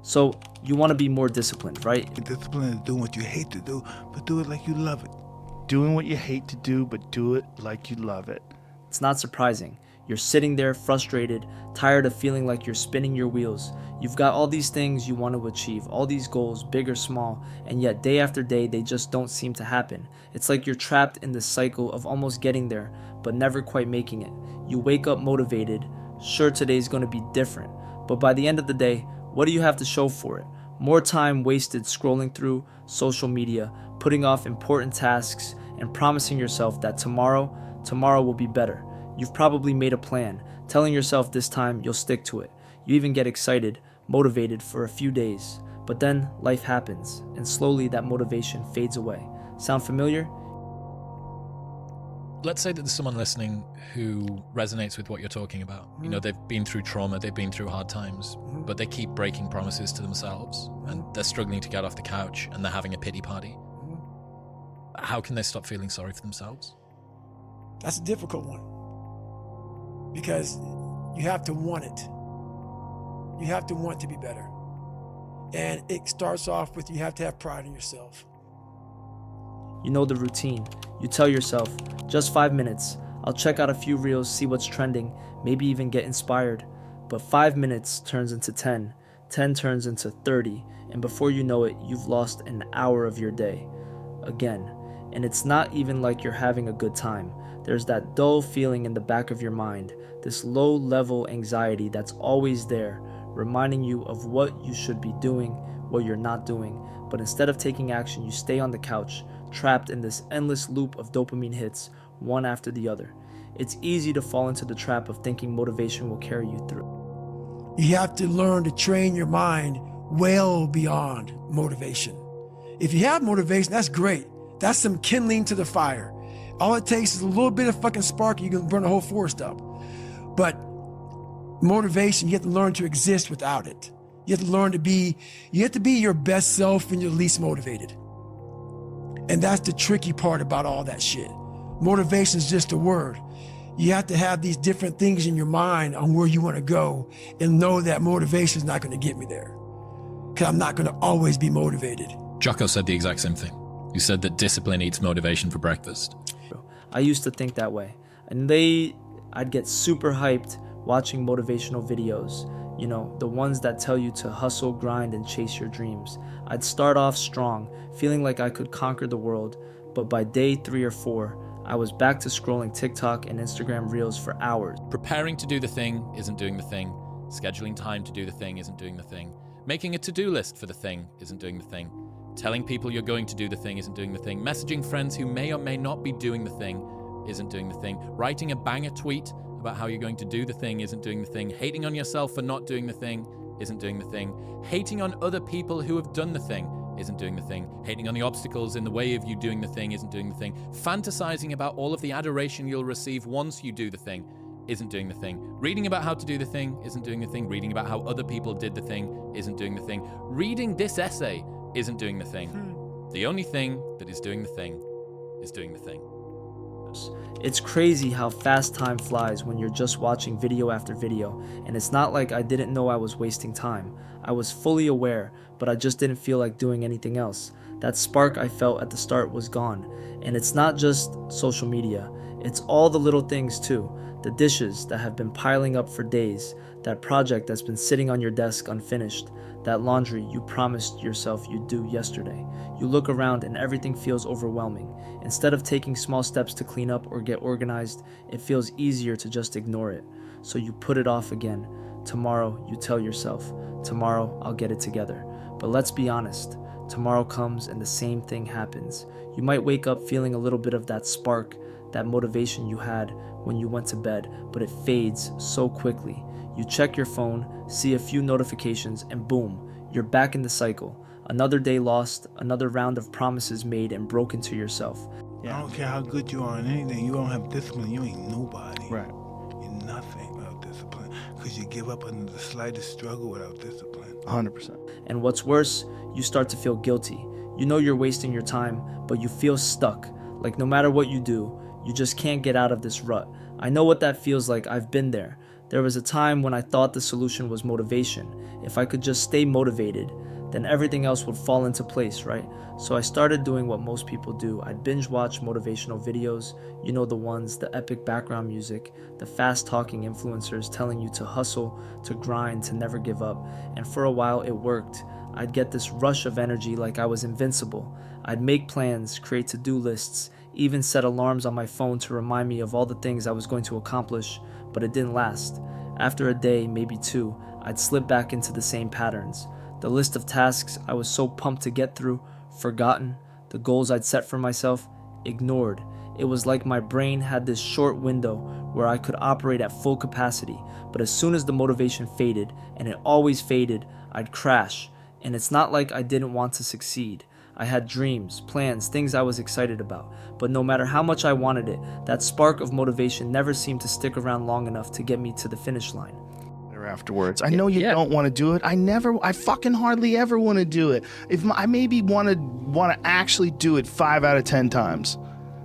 So you want to be more disciplined, right? Discipline is doing what you hate to do, but do it like you love it. Doing what you hate to do, but do it like you love it. It's not surprising. You're sitting there frustrated, tired of feeling like you're spinning your wheels. You've got all these things you want to achieve, all these goals, big or small, and yet day after day they just don't seem to happen. It's like you're trapped in this cycle of almost getting there, but never quite making it. You wake up motivated, sure today's going to be different, but by the end of the day, what do you have to show for it? More time wasted scrolling through social media, putting off important tasks, and promising yourself that tomorrow will be better. You've probably made a plan, telling yourself this time you'll stick to it. You even get excited, motivated for a few days. But then life happens, and slowly that motivation fades away. Sound familiar? Let's say that there's someone listening who resonates with what you're talking about. You know, they've been through trauma, they've been through hard times, but they keep breaking promises to themselves, and they're struggling to get off the couch, and they're having a pity party. How can they stop feeling sorry for themselves? That's a difficult one. Because you have to want it. You have to want to be better. And it starts off with you have to have pride in yourself. You know the routine. You tell yourself, just 5 minutes. I'll check out a few reels, see what's trending, maybe even get inspired. But 5 minutes turns into 10. 10 turns into 30. And before you know it, you've lost an hour of your day. Again. And it's not even like you're having a good time. There's that dull feeling in the back of your mind, this low-level anxiety that's always there, reminding you of what you should be doing, what you're not doing. But instead of taking action, you stay on the couch, trapped in this endless loop of dopamine hits, one after the other. It's easy to fall into the trap of thinking motivation will carry you through. You have to learn to train your mind well beyond motivation. If you have motivation, that's great. That's some kindling to the fire. All it takes is a little bit of fucking spark, you can burn a whole forest up. But motivation, you have to learn to exist without it. You have to learn to be, you have to be your best self when you're least motivated. And that's the tricky part about all that shit. Motivation is just a word. You have to have these different things in your mind on where you want to go and know that motivation is not going to get me there. Because I'm not going to always be motivated. Jocko said the exact same thing. He said that discipline eats motivation for breakfast. I used to think that way. And I'd get super hyped watching motivational videos. You know, the ones that tell you to hustle, grind, and chase your dreams. I'd start off strong, feeling like I could conquer the world. But by day 3 or 4, I was back to scrolling TikTok and Instagram Reels for hours. Preparing to do the thing isn't doing the thing. Scheduling time to do the thing isn't doing the thing. Making a to-do list for the thing isn't doing the thing. Telling people you're going to do the thing isn't doing the thing. Messaging friends who may or may not be doing the thing isn't doing the thing. Writing a banger tweet about how you're going to do the thing isn't doing the thing. Hating on yourself for not doing the thing isn't doing the thing. Hating on other people who have done the thing isn't doing the thing. Hating on the obstacles in the way of you doing the thing isn't doing the thing. Fantasizing about all of the adoration you'll receive once you do the thing isn't doing the thing. Reading about how to do the thing isn't doing the thing. Reading about how other people did the thing isn't doing the thing. Reading this essay isn't doing the thing. The only thing that is doing the thing is doing the thing. It's crazy how fast time flies when you're just watching video after video, and it's not like I didn't know I was wasting time. I was fully aware, but I just didn't feel like doing anything else. That spark I felt at the start was gone, and it's not just social media, it's all the little things too. The dishes that have been piling up for days, that project that's been sitting on your desk unfinished, that laundry you promised yourself you'd do yesterday. You look around and everything feels overwhelming. Instead of taking small steps to clean up or get organized, it feels easier to just ignore it. So you put it off again. Tomorrow, you tell yourself, tomorrow I'll get it together. But let's be honest, tomorrow comes and the same thing happens. You might wake up feeling a little bit of that spark, that motivation you had when you went to bed, but it fades so quickly. You check your phone, see a few notifications, and boom, you're back in the cycle. Another day lost, another round of promises made and broken to yourself. I don't care how good you are in anything, you don't have discipline, you ain't nobody. Right. You're nothing without discipline, because you give up under the slightest struggle without discipline. 100%. And what's worse, you start to feel guilty. You know you're wasting your time, but you feel stuck. Like no matter what you do, you just can't get out of this rut. I know what that feels like. I've been there. There was a time when I thought the solution was motivation. If I could just stay motivated, then everything else would fall into place, right? So I started doing what most people do. I'd binge watch motivational videos, you know, the ones, the epic background music, the fast talking influencers telling you to hustle, to grind, to never give up. And for a while it worked. I'd get this rush of energy like I was invincible. I'd make plans, create to-do lists, even set alarms on my phone to remind me of all the things I was going to accomplish, but it didn't last. After a day, maybe two, I'd slip back into the same patterns. The list of tasks I was so pumped to get through, forgotten. The goals I'd set for myself, ignored. It was like my brain had this short window where I could operate at full capacity, but as soon as the motivation faded, and it always faded, I'd crash. And it's not like I didn't want to succeed. I had dreams, plans, things I was excited about, but no matter how much I wanted it, that spark of motivation never seemed to stick around long enough to get me to the finish line. Afterwards, I know you don't want to do it. I fucking hardly ever want to do it. I maybe want to actually do it 5 out of 10 times.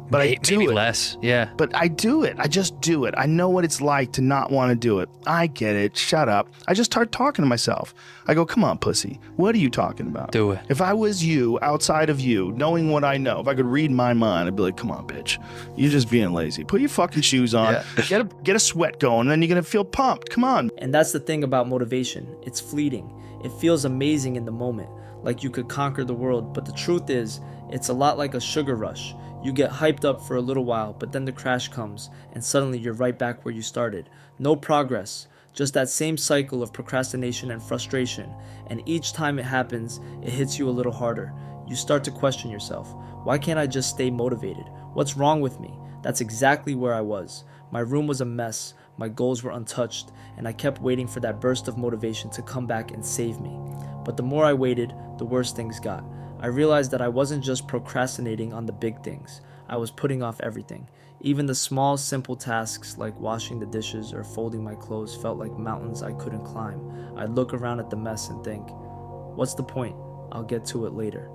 But I do maybe it. less, yeah. But I do it. I just do it. I know what it's like to not want to do it. I get it. Shut up. I just start talking to myself. I go, come on, pussy. What are you talking about? Do it. If I was you, outside of you, knowing what I know, if I could read my mind, I'd be like, come on, bitch. You're just being lazy. Put your fucking shoes on. Yeah. Get a sweat going, and then you're going to feel pumped. Come on. And that's the thing about motivation. It's fleeting. It feels amazing in the moment, like you could conquer the world. But the truth is, it's a lot like a sugar rush. You get hyped up for a little while, but then the crash comes, and suddenly you're right back where you started. No progress, just that same cycle of procrastination and frustration. And each time it happens, it hits you a little harder. You start to question yourself. Why can't I just stay motivated? What's wrong with me? That's exactly where I was. My room was a mess, my goals were untouched, and I kept waiting for that burst of motivation to come back and save me. But the more I waited, the worse things got. I realized that I wasn't just procrastinating on the big things. I was putting off everything. Even the small, simple tasks like washing the dishes or folding my clothes felt like mountains I couldn't climb. I'd look around at the mess and think, what's the point? I'll get to it later.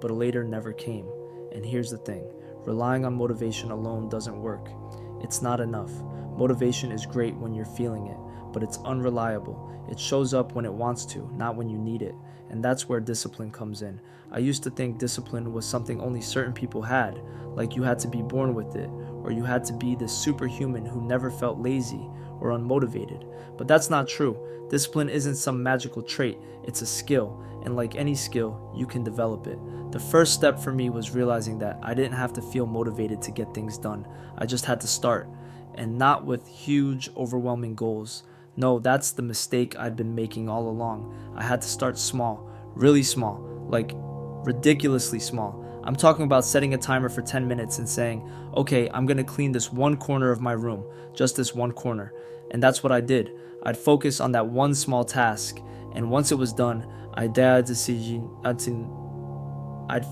But later never came. And here's the thing, relying on motivation alone doesn't work. It's not enough. Motivation is great when you're feeling it, but it's unreliable. It shows up when it wants to, not when you need it. And that's where discipline comes in. I used to think discipline was something only certain people had, like you had to be born with it, or you had to be this superhuman who never felt lazy or unmotivated. But that's not true. Discipline isn't some magical trait, it's a skill, and like any skill, you can develop it. The first step for me was realizing that I didn't have to feel motivated to get things done. I just had to start, and not with huge, overwhelming goals. No, that's the mistake I'd been making all along. I had to start small, really small, like ridiculously small. I'm talking about setting a timer for 10 minutes and saying, okay, I'm gonna clean this one corner of my room, just this one corner. And that's what I did. I'd focus on that one small task, and once it was done, I'd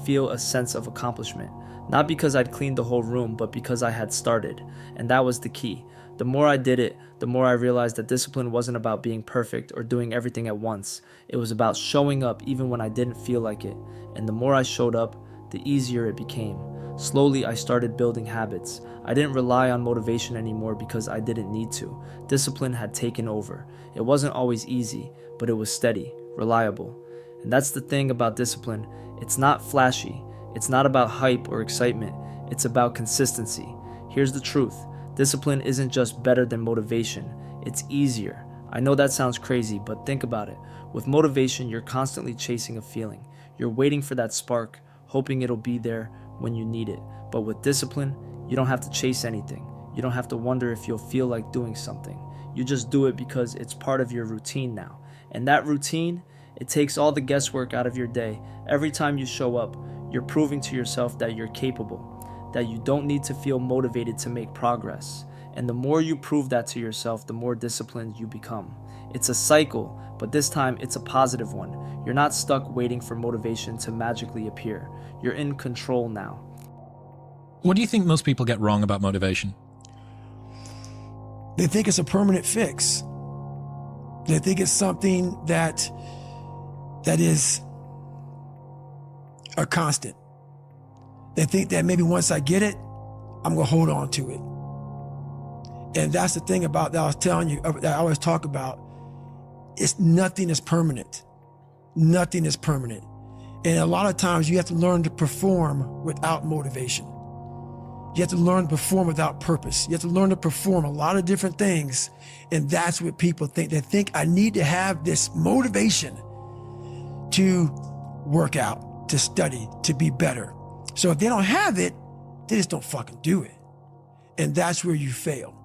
feel a sense of accomplishment. Not because I'd cleaned the whole room, but because I had started. And that was the key. The more I did it, the more I realized that discipline wasn't about being perfect or doing everything at once. It was about showing up even when I didn't feel like it. And the more I showed up, the easier it became. Slowly, I started building habits. I didn't rely on motivation anymore because I didn't need to. Discipline had taken over. It wasn't always easy, but it was steady, reliable. And that's the thing about discipline. It's not flashy. It's not about hype or excitement. It's about consistency. Here's the truth. Discipline isn't just better than motivation. It's easier. I know that sounds crazy, but think about it. With motivation, you're constantly chasing a feeling. You're waiting for that spark, hoping it'll be there when you need it. But with discipline, you don't have to chase anything. You don't have to wonder if you'll feel like doing something. You just do it because it's part of your routine now. And that routine, it takes all the guesswork out of your day. Every time you show up, you're proving to yourself that you're capable, that you don't need to feel motivated to make progress. And the more you prove that to yourself, the more disciplined you become. It's a cycle, but this time it's a positive one. You're not stuck waiting for motivation to magically appear. You're in control now. What do you think most people get wrong about motivation? They think it's a permanent fix. They think it's something that is a constant. They think that maybe once I get it, I'm gonna hold on to it. And that's the thing about that I was telling you, that I always talk about. Nothing is permanent. Nothing is permanent. And a lot of times you have to learn to perform without motivation. You have to learn to perform without purpose. You have to learn to perform a lot of different things. And that's what people think. They think I need to have this motivation to work out, to study, to be better. So if they don't have it, they just don't fucking do it. And that's where you fail.